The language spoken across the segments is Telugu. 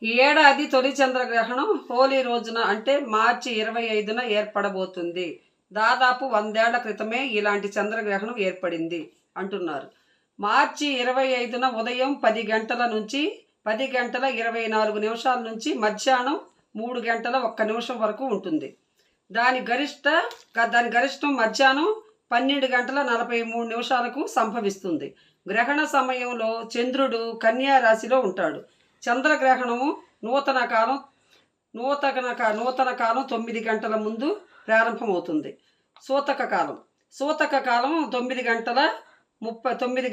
ఈ ఏడాది తొలి చంద్రగ్రహణం హోలీ రోజున అంటే మార్చి 25న ఏర్పడబోతుంది. దాదాపు 100 ఏళ్ల క్రితమే ఇలాంటి చంద్రగ్రహణం ఏర్పడింది అంటున్నారు. మార్చి 25న ఉదయం 10 గంటల నుంచి 10 గంటల 24 నిమిషాల నుంచి మధ్యాహ్నం 3 గంటల 1 నిమిషం వరకు ఉంటుంది. దాని గరిష్టం మధ్యాహ్నం 12 గంటల 43 నిమిషాలకు సంభవిస్తుంది. గ్రహణ సమయంలో చంద్రుడు కన్యా రాశిలో ఉంటాడు. చంద్రగ్రహణము నూతన కాలం 9 గంటల ముందు ప్రారంభమవుతుంది. సూతక కాలం 9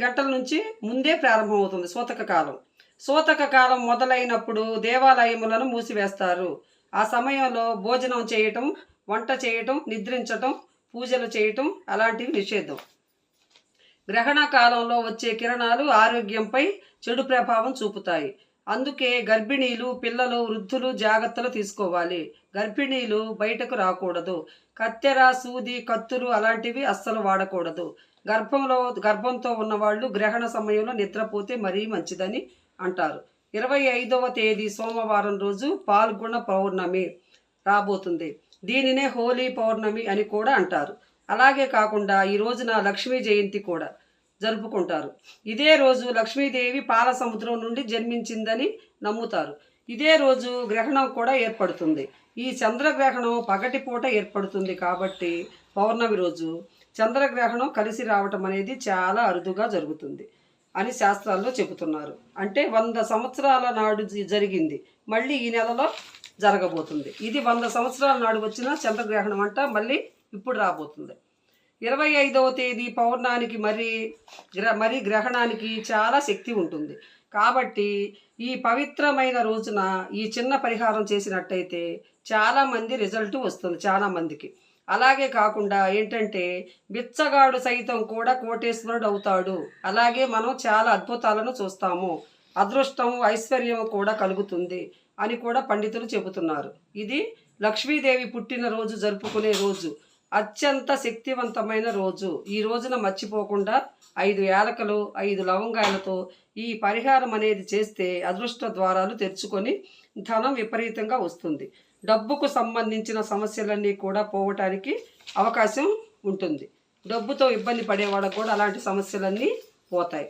గంటల నుంచి ముందే ప్రారంభమవుతుంది. సూతక కాలం మొదలైనప్పుడు దేవాలయములను మూసివేస్తారు. ఆ సమయంలో భోజనం చేయటం, వంట చేయటం, నిద్రించటం, పూజలు చేయటం అలాంటివి నిషేధం. గ్రహణ కాలంలో వచ్చే కిరణాలు ఆరోగ్యంపై చెడు ప్రభావం చూపుతాయి. అందుకే గర్భిణీలు, పిల్లలు, వృద్ధులు జాగ్రత్తలు తీసుకోవాలి. గర్భిణీలు బయటకు రాకూడదు. కత్తెర, సూది, కత్తులు అలాంటివి అస్సలు వాడకూడదు. గర్భంతో ఉన్నవాళ్ళు గ్రహణ సమయంలో నిద్రపోతే మరీ మంచిదని అంటారు. 25వ తేదీ సోమవారం రోజు పాల్గొన పౌర్ణమి రాబోతుంది. దీనినే హోలీ పౌర్ణమి అని కూడా అంటారు. అలాగే కాకుండా ఈ రోజున లక్ష్మీ జయంతి కూడా జరుపుకుంటారు. ఇదే రోజు లక్ష్మీదేవి పాల సముద్రం నుండి జన్మించిందని నమ్ముతారు. ఇదే రోజు గ్రహణం కూడా ఏర్పడుతుంది. ఈ చంద్రగ్రహణం పగటిపూట ఏర్పడుతుంది కాబట్టి పౌర్ణమి రోజు చంద్రగ్రహణం కలిసి రావటం అనేది చాలా అరుదుగా జరుగుతుంది అని శాస్త్రాల్లో చెబుతున్నారు. అంటే 100 సంవత్సరాల నాడు జరిగింది, మళ్ళీ ఈ నెలలో జరగబోతుంది. ఇది 100 సంవత్సరాల నాడు వచ్చిన చంద్రగ్రహణం అంట మళ్ళీ ఇప్పుడు రాబోతుంది. 25వ తేదీ పౌర్ణానికి మరి గ్రహణానికి చాలా శక్తి ఉంటుంది. కాబట్టి ఈ పవిత్రమైన రోజున ఈ చిన్న పరిహారం చేసినట్టయితే చాలామంది రిజల్ట్ వస్తుంది చాలామందికి. అలాగే కాకుండా ఏంటంటే బిచ్చగాడు సైతం కూడా కోటేశ్వరుడు అవుతాడు. అలాగే మనం చాలా అద్భుతాలను చూస్తాము. అదృష్టం, ఐశ్వర్యం కూడా కలుగుతుంది అని కూడా పండితులు చెబుతున్నారు. ఇది లక్ష్మీదేవి పుట్టినరోజు జరుపుకునే రోజు, అత్యంత శక్తివంతమైన రోజు. ఈ రోజున మర్చిపోకుండా 5 యాలకులు 5 లవంగాలతో ఈ పరిహారం అనేది చేస్తే అదృష్ట ద్వారాలు తెరుచుకొని ధనం విపరీతంగా వస్తుంది. డబ్బుకు సంబంధించిన సమస్యలన్నీ కూడా పోవటానికి అవకాశం ఉంటుంది. డబ్బుతో ఇబ్బంది పడేవాళ్ళకు కూడా అలాంటి సమస్యలన్నీ పోతాయి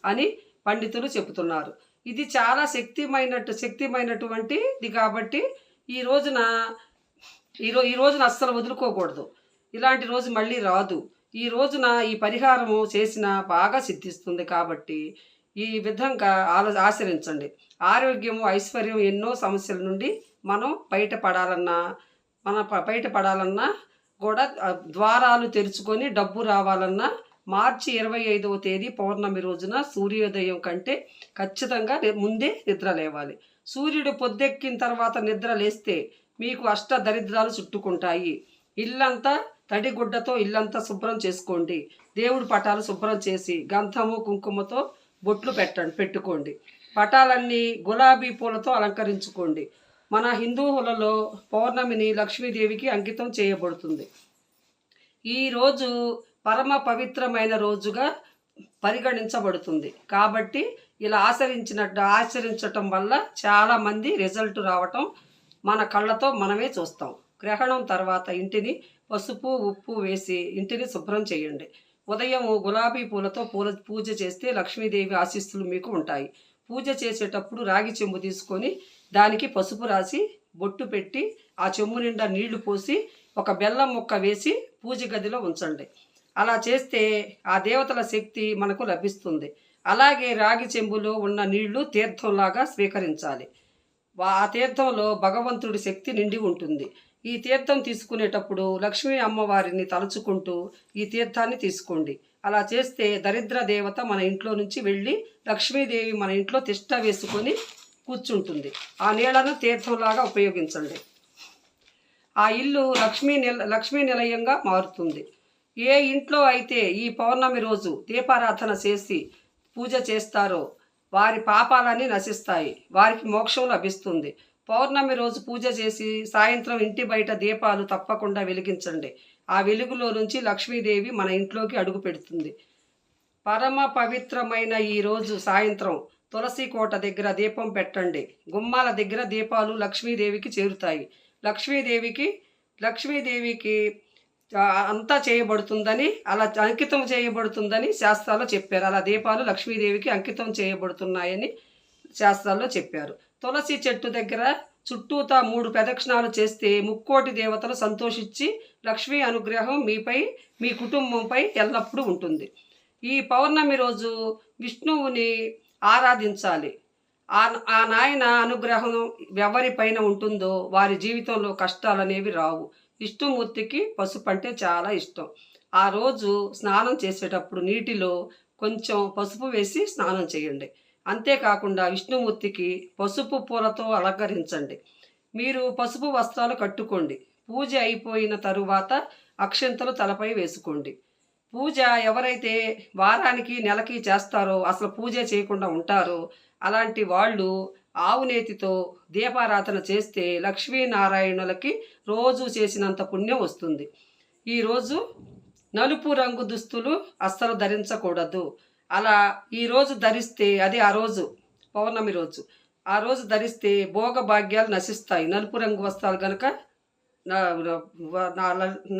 అని పండితులు చెబుతున్నారు. ఇది చాలా శక్తిమైనటువంటిది కాబట్టి ఈ రోజున అస్సలు వదులుకోకూడదు. ఇలాంటి రోజు మళ్ళీ రాదు. ఈ రోజున ఈ పరిహారము చేసిన బాగా సిద్ధిస్తుంది. కాబట్టి ఈ విధంగా ఆచరించండి. ఆరోగ్యము, ఐశ్వర్యం, ఎన్నో సమస్యల నుండి మనం బయటపడాలన్నా కూడా ద్వారాలు తెరుచుకొని డబ్బు రావాలన్నా మార్చి 25వ తేదీ పౌర్ణమి రోజున సూర్యోదయం కంటే ఖచ్చితంగా ముందే నిద్ర లేవాలి. సూర్యుడు పొద్దెక్కిన తర్వాత నిద్ర లేస్తే మీకు అష్ట దరిద్రాలు చుట్టుకుంటాయి. ఇల్లంతా తడిగుడ్డతో ఇల్లంతా శుభ్రం చేసుకోండి. దేవుడి పటాలు శుభ్రం చేసి గంధము, కుంకుమతో బొట్లు పెట్టుకోండి. పటాలన్నీ గులాబీ పూలతో అలంకరించుకోండి. మన హిందువులలో పౌర్ణమిని లక్ష్మీదేవికి అంకితం చేయబడుతుంది. ఈ రోజు పరమ పవిత్రమైన రోజుగా పరిగణించబడుతుంది. కాబట్టి ఇలా ఆచరించటం వల్ల చాలామంది రిజల్ట్ రావటం మన కళ్ళతో మనమే చూస్తాం. గ్రహణం తర్వాత ఇంటిని పసుపు, ఉప్పు వేసి ఇంటిని శుభ్రం చేయండి. ఉదయం గులాబీ పూలతో పూజ చేస్తే లక్ష్మీదేవి ఆశీస్సులు మీకు ఉంటాయి. పూజ చేసేటప్పుడు రాగి చెంబు తీసుకొని దానికి పసుపు రాసి బొట్టు పెట్టి ఆ చెంబు నిండా నీళ్లు పోసి ఒక బెల్లం ముక్క వేసి పూజ గదిలో ఉంచండి. అలా చేస్తే ఆ దేవతల శక్తి మనకు లభిస్తుంది. అలాగే రాగి చెంబులో ఉన్న నీళ్లు తీర్థంలాగా స్వీకరించాలి. ఆ తీర్థంలో భగవంతుడి శక్తి నిండి ఉంటుంది. ఈ తీర్థం తీసుకునేటప్పుడు లక్ష్మీ అమ్మవారిని తలుచుకుంటూ ఈ తీర్థాన్ని తీసుకోండి. అలా చేస్తే దరిద్ర దేవత మన ఇంట్లో నుంచి వెళ్ళి లక్ష్మీదేవి మన ఇంట్లో తిష్ట వేసుకొని కూర్చుంటుంది. ఆ నీళ్లను తీర్థంలాగా ఉపయోగించండి. ఆ ఇల్లు లక్ష్మీ నిలయంగా మారుతుంది. ఏ ఇంట్లో అయితే ఈ పౌర్ణమి రోజు దీపారాధన చేసి పూజ చేస్తారో వారి పాపాలన్నీ నశిస్తాయి, వారికి మోక్షం లభిస్తుంది. పౌర్ణమి రోజు పూజ చేసి సాయంత్రం ఇంటి బయట దీపాలు తప్పకుండా వెలిగించండి. ఆ వెలుగులో నుంచి లక్ష్మీదేవి మన ఇంట్లోకి అడుగు పెడుతుంది. పరమ పవిత్రమైన ఈ రోజు సాయంత్రం తులసి కోట దగ్గర దీపం పెట్టండి. గుమ్మాల దగ్గర దీపాలు లక్ష్మీదేవికి చేరుతాయి. లక్ష్మీదేవికి లక్ష్మీదేవికి అంతా చేయబడుతుందని, అలా అంకితం చేయబడుతుందని శాస్త్రాల్లో చెప్పారు. అలా దీపాలు లక్ష్మీదేవికి అంకితం చేయబడుతున్నాయని శాస్త్రాల్లో చెప్పారు. తులసి చెట్టు దగ్గర చుట్టూతా 3 ప్రదక్షిణాలు చేస్తే ముక్కోటి దేవతలు సంతోషించి లక్ష్మీ అనుగ్రహం మీపై, మీ కుటుంబంపై ఎల్లప్పుడూ ఉంటుంది. ఈ పౌర్ణమి రోజు విష్ణువుని ఆరాధించాలి. ఆ నాయన అనుగ్రహం ఎవరిపైన ఉంటుందో వారి జీవితంలో కష్టాలు అనేవి రావు. విష్ణుమూర్తికి పసుపు అంటే చాలా ఇష్టం. ఆ రోజు స్నానం చేసేటప్పుడు నీటిలో కొంచెం పసుపు వేసి స్నానం చేయండి. అంతేకాకుండా విష్ణుమూర్తికి పసుపు పూలతో అలంకరించండి. మీరు పసుపు వస్త్రాలు కట్టుకోండి. పూజ అయిపోయిన తరువాత అక్షంతలు తలపై వేసుకోండి. పూజ ఎవరైతే వారానికి నెలకి చేస్తారో, అసలు పూజ చేయకుండా ఉంటారో అలాంటి వాళ్ళు ఆవు నేతితో దీపారాధన చేస్తే లక్ష్మీనారాయణులకి రోజు చేసినంత పుణ్యం వస్తుంది. ఈరోజు నలుపు రంగు దుస్తులు అస్సలు ధరించకూడదు. అలా ఈరోజు ధరిస్తే అది ఆ రోజు పౌర్ణమి రోజు, ఆ రోజు ధరిస్తే భోగభాగ్యాలు నశిస్తాయి. నలుపు రంగు వస్త్రాలు కనుక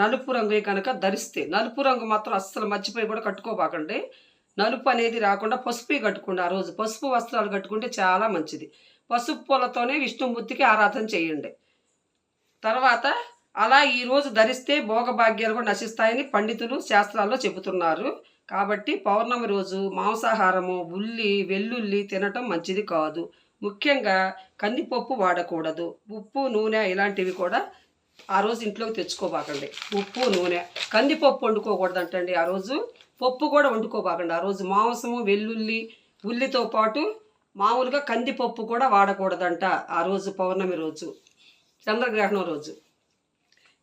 నలుపు రంగు కనుక ధరిస్తే, నలుపు రంగు మాత్రం అస్సలు మర్చిపోయి కూడా కట్టుకోబాకండి. నలుపు అనేది రాకుండా పసుపు కట్టుకోండి. ఆ రోజు పసుపు వస్త్రాలు కట్టుకుంటే చాలా మంచిది. పసుపు పూలతోనే విష్ణుమూర్తికి ఆరాధన చేయండి. తర్వాత అలా ఈరోజు ధరిస్తే భోగభాగ్యాలు కూడా నశిస్తాయని పండితులు శాస్త్రాల్లో చెబుతున్నారు. కాబట్టి పౌర్ణమి రోజు మాంసాహారము, ఉల్లి, వెల్లుల్లి తినటం మంచిది కాదు. ముఖ్యంగా కందిపప్పు వాడకూడదు. ఉప్పు, నూనె ఇలాంటివి కూడా ఆ రోజు ఇంట్లోకి తెచ్చుకోబాకండి. ఉప్పు, నూనె, కందిపప్పు వండుకోకూడదంటండి. ఆ రోజు పప్పు కూడా వండుకోబాకండి. ఆ రోజు మాంసము, వెల్లుల్లి, ఉల్లితో పాటు మామూలుగా కందిపప్పు కూడా వాడకూడదంట ఆ రోజు పౌర్ణమి రోజు, చంద్రగ్రహణం రోజు.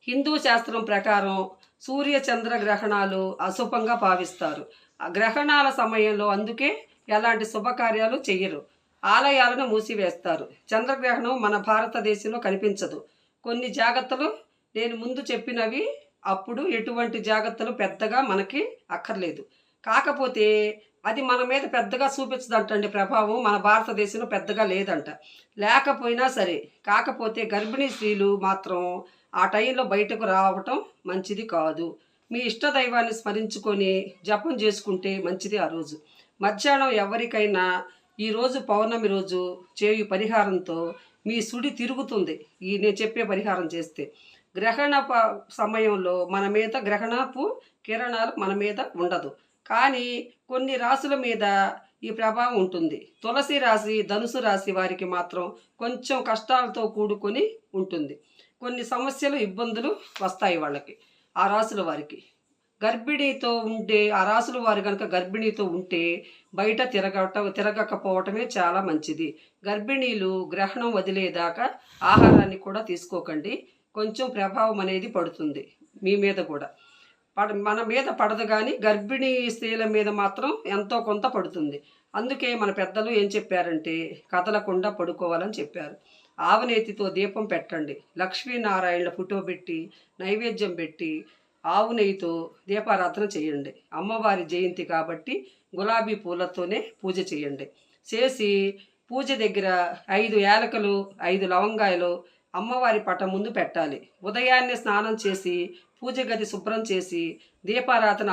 హిందూ శాస్త్రం ప్రకారం సూర్య చంద్రగ్రహణాలు అశుభంగా భావిస్తారు. ఆ గ్రహణాల సమయంలో అందుకే ఎలాంటి శుభకార్యాలు చెయ్యరు. ఆలయాలను మూసివేస్తారు. చంద్రగ్రహణం మన భారతదేశంలో కనిపించదు. కొన్ని జాగ్రత్తలు నేను ముందు చెప్పినవి, అప్పుడు ఎటువంటి జాగ్రత్తలు పెద్దగా మనకి అక్కర్లేదు. కాకపోతే అది మన మీద పెద్దగా చూపించదంటండి. ప్రభావం మన భారతదేశంలో పెద్దగా లేదంట. లేకపోయినా సరే, కాకపోతే గర్భిణీ స్త్రీలు మాత్రం ఆ టైంలో బయటకు రావటం మంచిది కాదు. మీ ఇష్టదైవాన్ని స్మరించుకొని జపం చేసుకుంటే మంచిది. ఆ రోజు మధ్యాహ్నం ఎవరికైనా ఈరోజు పౌర్ణమి రోజు చేయు పరిహారంతో మీ సుడి తిరుగుతుంది. నేను చెప్పే పరిహారం చేస్తే గ్రహణ సమయంలో మన మీద గ్రహణపు కిరణాలు మన మీద ఉండదు, కానీ కొన్ని రాశుల మీద ఈ ప్రభావం ఉంటుంది. తులసి రాశి, ధనుసు రాశి వారికి మాత్రం కొంచెం కష్టాలతో కూడుకొని ఉంటుంది. కొన్ని సమస్యలు, ఇబ్బందులు వస్తాయి వాళ్ళకి, ఆ రాశుల వారికి. గర్భిణీతో ఉంటే, ఆ రాశుల వారు కనుక గర్భిణీతో ఉంటే బయట తిరగకపోవటమే చాలా మంచిది. గర్భిణీలు గ్రహణం వదిలేదాకా ఆహారాన్ని కూడా తీసుకోకండి. కొంచెం ప్రభావం అనేది పడుతుంది మీ మీద కూడా. మన మీద పడదు, కానీ గర్భిణీ స్త్రీల మీద మాత్రం ఎంతో కొంత పడుతుంది. అందుకే మన పెద్దలు ఏం చెప్పారంటే కదలకుండా పడుకోవాలని చెప్పారు. ఆవునేతితో దీపం పెట్టండి. లక్ష్మీనారాయణల ఫోటో పెట్టి నైవేద్యం పెట్టి ఆవు నెయ్యితో దీపారాధన చేయండి. అమ్మవారి జయంతి కాబట్టి గులాబీ పూలతోనే పూజ చేయండి. చేసి పూజ దగ్గర 5 యాలకులు, 5 లవంగాయలు అమ్మవారి పటం ముందు పెట్టాలి. ఉదయాన్నే స్నానం చేసి పూజ గది శుభ్రం చేసి దీపారాధన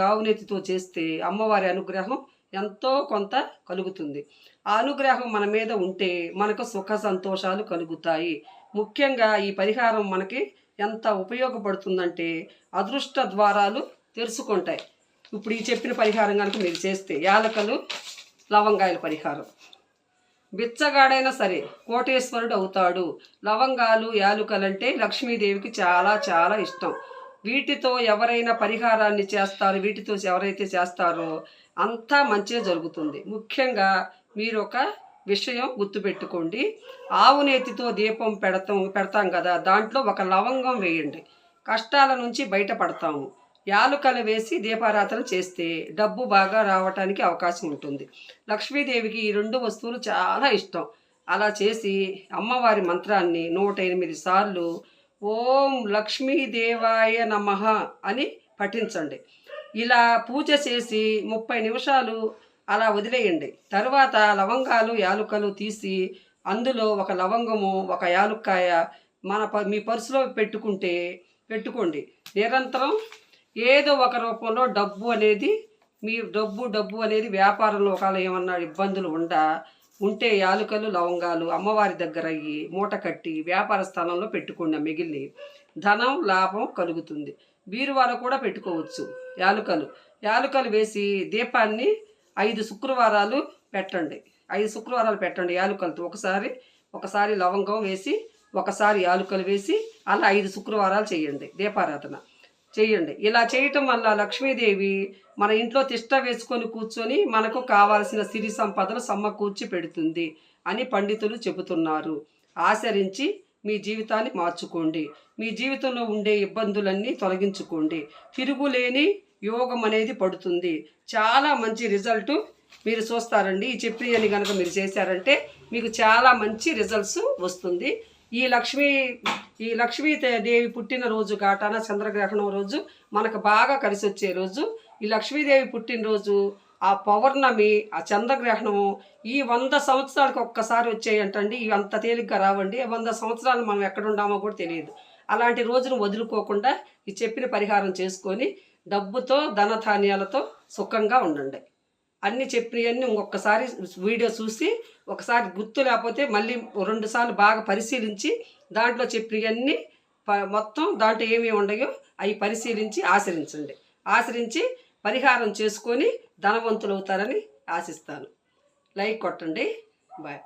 ఆవునెత్తితో చేస్తే అమ్మవారి అనుగ్రహం ఎంతో కొంత కలుగుతుంది. ఆ అనుగ్రహం మన మీద ఉంటే మనకు సుఖ సంతోషాలు కలుగుతాయి. ముఖ్యంగా ఈ పరిహారం మనకి ఎంత ఉపయోగపడుతుందంటే అదృష్ట ద్వారాలు తెరుచుకుంటాయి. ఇప్పుడు ఈ చెప్పిన పరిహారం కనుక మీరు చేస్తే, యాలకలు, లవంగాయల పరిహారం, బిచ్చగాడైనా సరే కోటేశ్వరుడు అవుతాడు. లవంగాలు, యాలుకలంటే లక్ష్మీదేవికి చాలా చాలా ఇష్టం. వీటితో ఎవరైనా పరిహారాన్ని చేస్తారో, వీటితో ఎవరైతే చేస్తారో అంతా మంచిగా జరుగుతుంది. ముఖ్యంగా మీరు ఒక విషయం గుర్తుపెట్టుకోండి. ఆవు నేతితో దీపం పెడతాం కదా, దాంట్లో ఒక లవంగం వేయండి. కష్టాల నుంచి బయటపడతాము. యాలుకలు వేసి దీపారాధన చేస్తే డబ్బు బాగా రావటానికి అవకాశం ఉంటుంది. లక్ష్మీదేవికి ఈ 2 వస్తువులు చాలా ఇష్టం. అలా చేసి అమ్మవారి మంత్రాన్ని 108 సార్లు ఓం లక్ష్మీదేవాయ నమః అని పఠించండి. ఇలా పూజ చేసి 30 నిమిషాలు అలా వదిలేయండి. తర్వాత లవంగాలు యాలుకలు తీసి అందులో ఒక లవంగము ఒక యాలుక్కాయ మీ పర్సులో పెట్టుకోండి. నిరంతరం ఏదో ఒక రూపంలో డబ్బు అనేది వ్యాపారంలో ఒకవేళ ఏమన్నా ఇబ్బందులు ఉంటే యాలుకలు లవంగాలు అమ్మవారి దగ్గర అయ్యి మూట కట్టి వ్యాపార స్థలంలో పెట్టుకోండి. మిగిలిన ధనం లాభం కలుగుతుంది. బీరువాలో కూడా పెట్టుకోవచ్చు. యాలుకలు వేసి దీపాన్ని 5 శుక్రవారాలు పెట్టండి. 5 శుక్రవారాలు పెట్టండి యాలుకలతో. ఒకసారి లవంగం వేసి ఒకసారి యాలుకలు వేసి అలా 5 శుక్రవారాలు చేయండి. దీపారాధన చేయండి. ఇలా చేయటం వల్ల లక్ష్మీదేవి మన ఇంట్లో తిష్ట వేసుకొని కూర్చొని మనకు కావాల్సిన సిరి సంపదలు సమకూర్చి పెడుతుంది అని పండితులు చెబుతున్నారు. ఆచరించి మీ జీవితాన్ని మార్చుకోండి. మీ జీవితంలో ఉండే ఇబ్బందులన్నీ తొలగించుకోండి. తిరుగులేని యోగం అనేది పడుతుంది. చాలా మంచి రిజల్ట్ మీరు చూస్తారండి. ఈ చెప్పినవి కనుక మీరు చేశారంటే మీకు చాలా మంచి రిజల్ట్స్ వస్తుంది. ఈ లక్ష్మీదేవి పుట్టినరోజు ఘాటాన చంద్రగ్రహణం రోజు మనకు బాగా కలిసి వచ్చే రోజు. ఈ లక్ష్మీదేవి పుట్టినరోజు, ఆ పౌర్ణమి, ఆ చంద్రగ్రహణము ఈ 100 సంవత్సరాలకు ఒక్కసారి వచ్చాయంటండి. ఇవి అంత తేలిగ్గా రావండి. 100 సంవత్సరాలు మనం ఎక్కడున్నామో కూడా తెలియదు. అలాంటి రోజును వదులుకోకుండా ఈ చెప్పిన పరిహారం చేసుకొని డబ్బుతో ధనధాన్యాలతో సుఖంగా ఉండండి. అన్నీ చెప్పినవన్నీ ఇంకొకసారి వీడియో చూసి ఒకసారి గుర్తు లేకపోతే మళ్ళీ 2 సార్లు బాగా పరిశీలించి దాంట్లో చెప్పినవన్నీ మొత్తం దాంట్లో ఏమేమి ఉండయో అవి పరిశీలించి ఆచరించి పరిహారం చేసుకొని ధనవంతులు అవుతారని ఆశిస్తాను. లైక్ కొట్టండి. బాయ్.